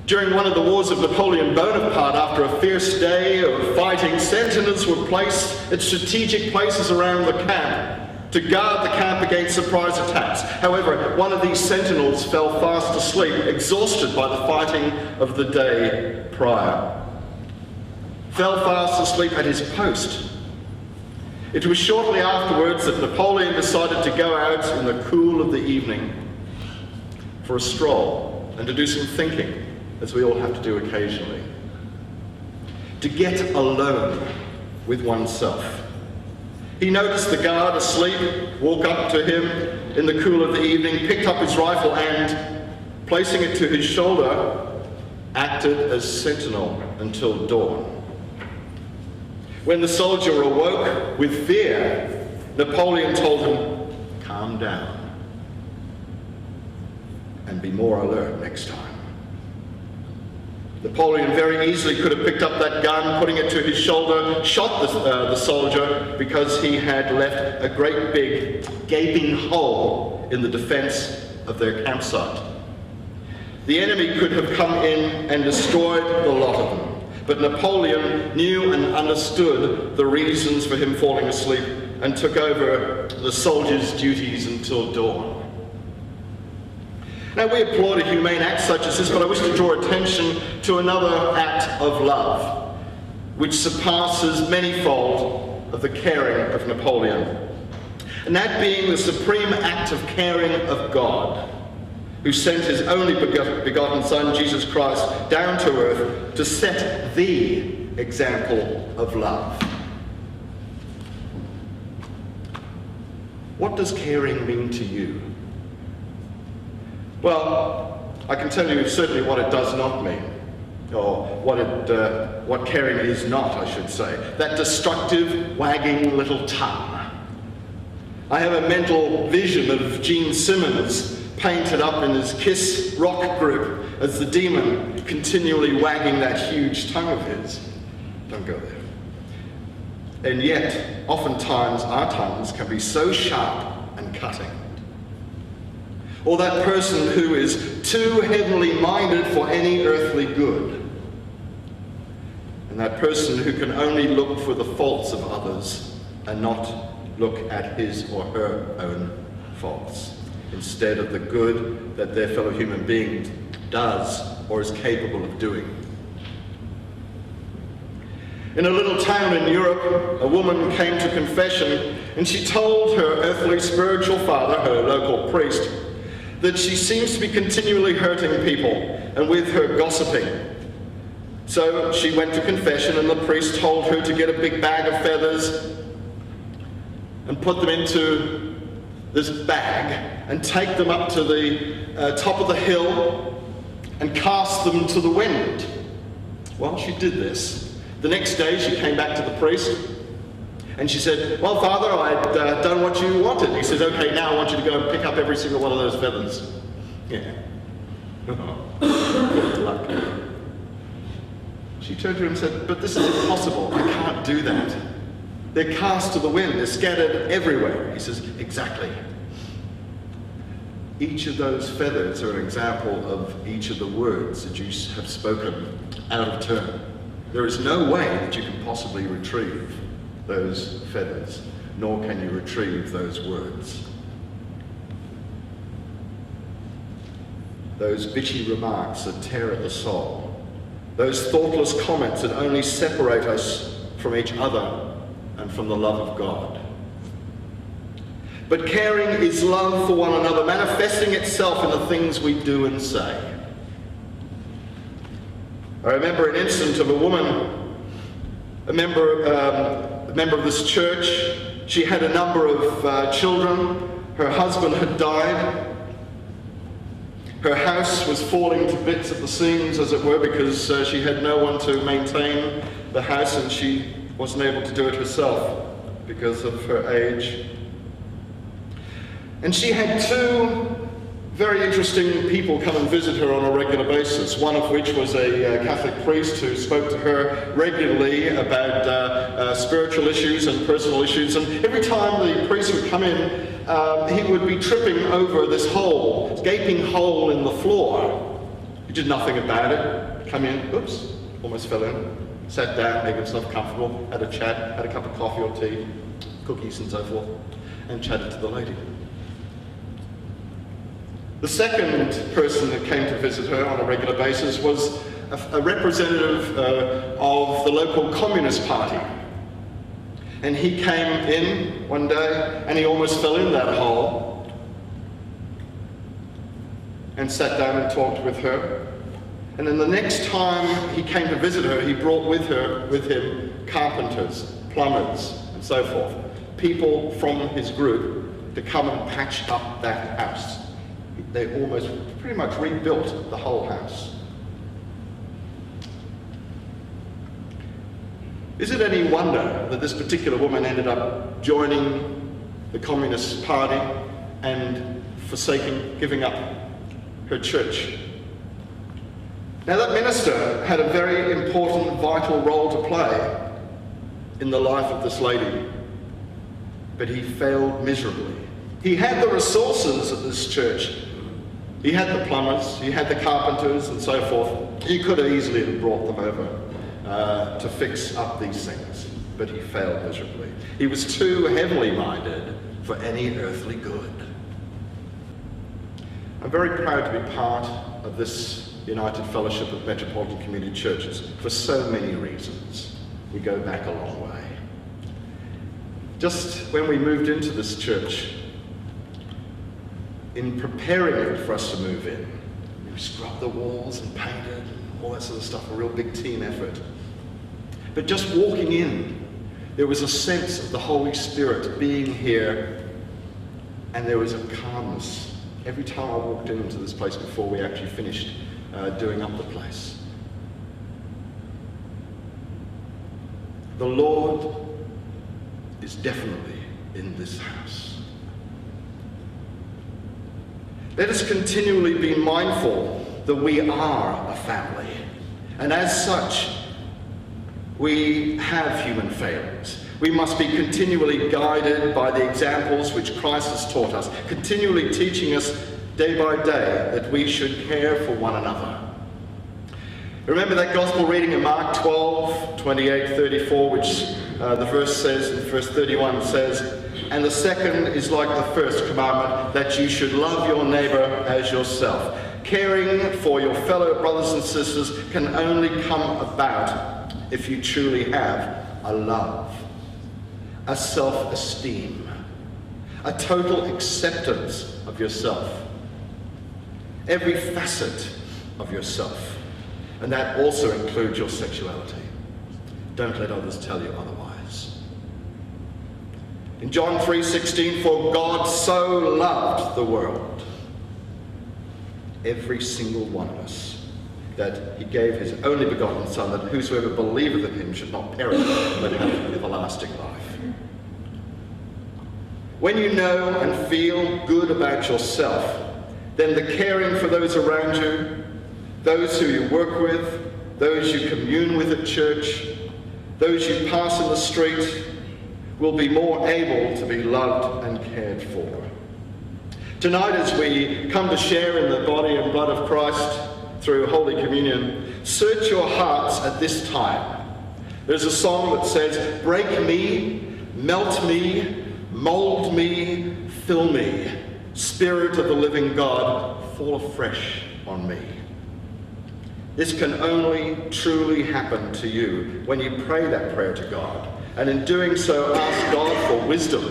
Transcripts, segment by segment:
During one of the wars of Napoleon Bonaparte, after a fierce day of fighting, sentinels were placed at strategic places around the camp to guard the camp against surprise attacks. However, one of these sentinels fell fast asleep, exhausted by the fighting of the day prior. Fell fast asleep at his post. It was shortly afterwards that Napoleon decided to go out in the cool of the evening for a stroll and to do some thinking, as we all have to do occasionally. To get alone with oneself. He noticed the guard asleep, walked up to him in the cool of the evening, picked up his rifle and, placing it to his shoulder, acted as sentinel until dawn. When the soldier awoke with fear, Napoleon told him, "Calm down and be more alert next time." Napoleon very easily could have picked up that gun, putting it to his shoulder, shot the soldier, because he had left a great big gaping hole in the defense of their campsite. The enemy could have come in and destroyed the lot of them, but Napoleon knew and understood the reasons for him falling asleep and took over the soldier's duties until dawn. Now, we applaud a humane act such as this, but I wish to draw attention to another act of love, which surpasses manyfold of the caring of Napoleon, and that being the supreme act of caring of God, who sent his only begotten Son, Jesus Christ, down to earth to set the example of love. What does caring mean to you? Well, I can tell you certainly what it does not mean, or what caring is not, I should say. That destructive, wagging little tongue. I have a mental vision of Gene Simmons painted up in his Kiss rock group as the demon continually wagging that huge tongue of his. Don't go there. And yet, oftentimes our tongues can be so sharp and cutting. Or that person who is too heavenly minded for any earthly good. And that person who can only look for the faults of others and not look at his or her own faults, instead of the good that their fellow human being does or is capable of doing. In a little town in Europe, a woman came to confession and she told her earthly spiritual father, her local priest, that she seems to be continually hurting people and with her gossiping. So she went to confession and the priest told her to get a big bag of feathers and put them into this bag and take them up to the top of the hill and cast them to the wind. Well, she did this. The next day she came back to the priest and she said, "Well, Father, I'd done what you wanted." He said, "Okay, now I want you to go and pick up every single one of those feathers." Yeah. Good luck. She turned to him and said, "But this is impossible. I can't do that. They're cast to the wind. They're scattered everywhere." He says, "Exactly. Each of those feathers are an example of each of the words that you have spoken out of turn. There is no way that you can possibly retrieve those feathers, nor can you retrieve those words. Those bitchy remarks that tear at the soul, those thoughtless comments that only separate us from each other and from the love of God. But caring is love for one another, manifesting itself in the things we do and say. I remember an incident of a woman, a member of this church. She had a number of children. Her husband had died. Her house was falling to bits at the seams, as it were, because she had no one to maintain the house, and she wasn't able to do it herself because of her age. And she had two very interesting people come and visit her on a regular basis, one of which was a Catholic priest who spoke to her regularly about spiritual issues and personal issues. And every time the priest would come in, he would be tripping over this hole, gaping hole in the floor. He did nothing about it. Come in, oops, almost fell in. Sat down, made himself comfortable, had a chat, had a cup of coffee or tea, cookies and so forth, and chatted to the lady. The second person that came to visit her on a regular basis was a representative of the local Communist Party. And he came in one day and he almost fell in that hole and sat down and talked with her. And then the next time he came to visit her, he brought with him carpenters, plumbers, and so forth, people from his group to come and patch up that house. They almost pretty much rebuilt the whole house. Is it any wonder that this particular woman ended up joining the Communist Party and giving up her church? Now, that minister had a very important, vital role to play in the life of this lady, but he failed miserably. He had the resources at this church. He had the plumbers, he had the carpenters and so forth. He could have easily brought them over to fix up these things, but he failed miserably. He was too heavenly minded for any earthly good. I'm very proud to be part of this United Fellowship of Metropolitan Community Churches for so many reasons. We go back a long way. Just when we moved into this church, in preparing it for us to move in, we scrubbed the walls and painted and all that sort of stuff, a real big team effort. But just walking in, there was a sense of the Holy Spirit being here, and there was a calmness every time I walked into this place before we actually finished doing up the place. The Lord is definitely in this house. Let us continually be mindful that we are a family, and as such, we have human failings. We must be continually guided by the examples which Christ has taught us, continually teaching us day by day that we should care for one another. Remember that gospel reading in Mark 12, 28, 34, which the verse says, in verse 31 says, "And the second is like the first commandment, that you should love your neighbor as yourself." Caring for your fellow brothers and sisters can only come about if you truly have a love, a self-esteem, a total acceptance of yourself, every facet of yourself, and that also includes your sexuality. Don't let others tell you otherwise. In John 3:16, "For God so loved the world," every single one of us, that he gave his only begotten Son, that whosoever believeth in him should not perish, but have everlasting life. When you know and feel good about yourself, then the caring for those around you, those who you work with, those you commune with at church, those you pass in the street, will be more able to be loved and cared for. Tonight, as we come to share in the body and blood of Christ through Holy Communion, search your hearts at this time. There's a song that says, "Break me, melt me, mold me, fill me. Spirit of the living God, fall afresh on me." This can only truly happen to you when you pray that prayer to God, and in doing so ask God for wisdom,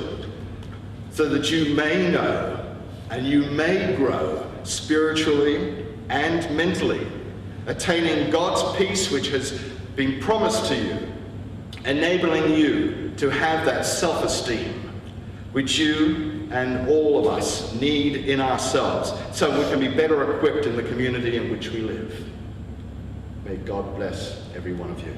so that you may know and you may grow spiritually and mentally, attaining God's peace which has been promised to you, enabling you to have that self-esteem which you and all of us need in ourselves, so we can be better equipped in the community in which we live. May God bless every one of you.